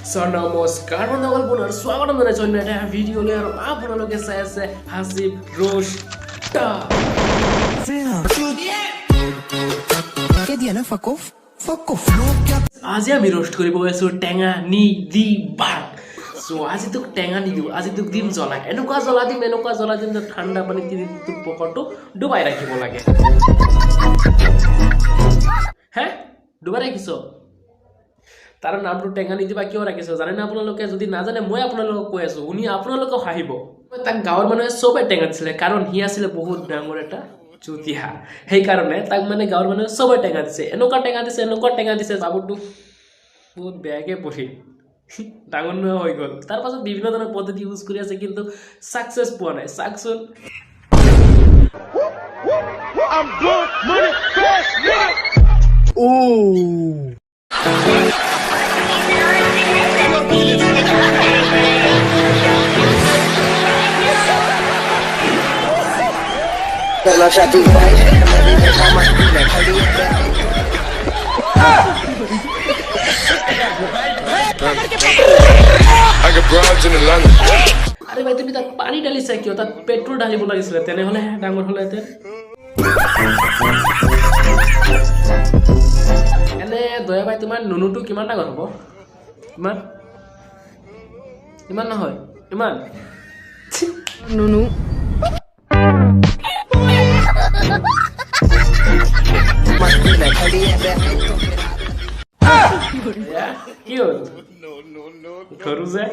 নমস্কাৰ বন্ধুসকল, পুনৰ স্বাগতম জনাইছোঁ অন্য এটা ভিডিঅ'লৈ। আৰু আপোনালোকে চাই আছে হাসিব ৰোষ্ট। আজি আমি ৰোষ্ট কৰিব গৈছোঁ টেঙা নি দি বাঘ। আজি তোক টেঙা নিদিওঁ, আজি তোক দিম জ্বলা। এনেকুৱা জ্বলা দিম যে ঠাণ্ডা পানী দি তোৰ পকৰটো ডুবাই ৰাখিব লাগে। হে ডুবাই ৰাখিছ? তাৰ নামটো টেঙা নিদিবা কিয় ৰাখিছ জানেনে আপোনালোকে? যদি নাজানে মই আপোনালোকক কৈ আছোঁ, শুনি আপোনালোকেও হাঁহিব। তাক গাঁৱৰ মানুহে চবেই টেঙা দিছিলে, কাৰণ সি আছিলে বহুত ডাঙৰ এটা চুতীয়া। সেইকাৰণে তাক মানে গাঁৱৰ মানুহে চবেই টেঙা দিছে। এনেকুৱা টেঙা দিছে বাবুটো বহুত বেয়াকৈ পঢ়ি ডাঙৰ নোহোৱা হৈ গ'ল। তাৰ পাছত বিভিন্ন ধৰণৰ পদ্ধতি ইউজ কৰি আছে, কিন্তু ছাকচেছ পোৱা নাই। চাকচোন আৰে ভাই, তুমি তাত পানী ঢালিছা কিয়? তাত পেট্ৰল ঢালিব লাগিছিলে, তেনেহ'লে ডাঙৰ হ'লেহেঁতেন। এনে দয়া ভাই, তোমাৰ নুনুটো কিমান ডাঙৰ হ'ব? ইমান নহয়, ইমান নুনু কি হ'ল? ঘৰো যে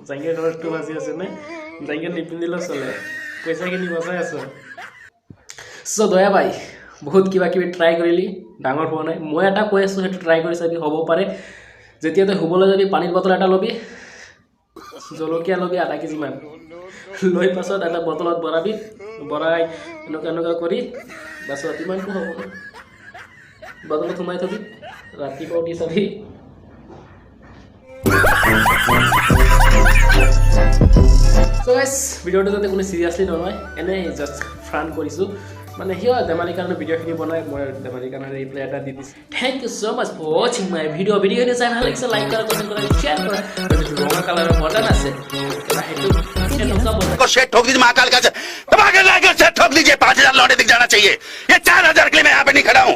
জাংগীৰ ঘৰতটো বাজি আছে নে? জাংগীৰ নিপিন্ধিলেও চলে, পইচাখিনি বচাই আছো। দয়া ভাই, বহুত কিবা কিবি ট্ৰাই কৰিলি, ডাঙৰ হোৱা নাই। মই এটা কৈ আছোঁ, সেইটো ট্ৰাই কৰি চাবি, হ'ব পাৰে। যেতিয়া তই শুবলৈ যাবি, পানীৰ বটল এটা ল'বি, জলকীয়া ল'বি আধা কেজিমান, লৈ পাছত এটা বটলত ভৰাই এনেকুৱা কৰি বাছত ইমানটো হ'ব ন, বটলত সোমাই থবি, ৰাতিপুৱা উঠি চাবি। ভিডিঅ'টো যাতে কোনো চিৰিয়াছলি নলয়, এনেই জাষ্ট ফান কৰিছোঁ। মানে সিহঁত ধেমালিৰ কাৰণে ভিডিঅ'খিনি বনাই, মই ধেমালিৰ কাৰণে ৰিপ্লাই এটা দি দিছোঁ। Thank you so' much for ৱাচিং মাই ভিডিঅ'খিনি চাই ভাল লাগিছে, লাইক কৰা, কমেণ্ট কৰা, শ্বেয়াৰ কৰা। যিটো ৰঙা কালাৰৰ বটন আছে সেইটো शेट ठोक दीजिए, महाकाल का ठोक दीजिए। 5,000 लौटे दिख जाना चाहिए। ये 4,000 के लिए मैं यहाँ पे नहीं खड़ा हूँ।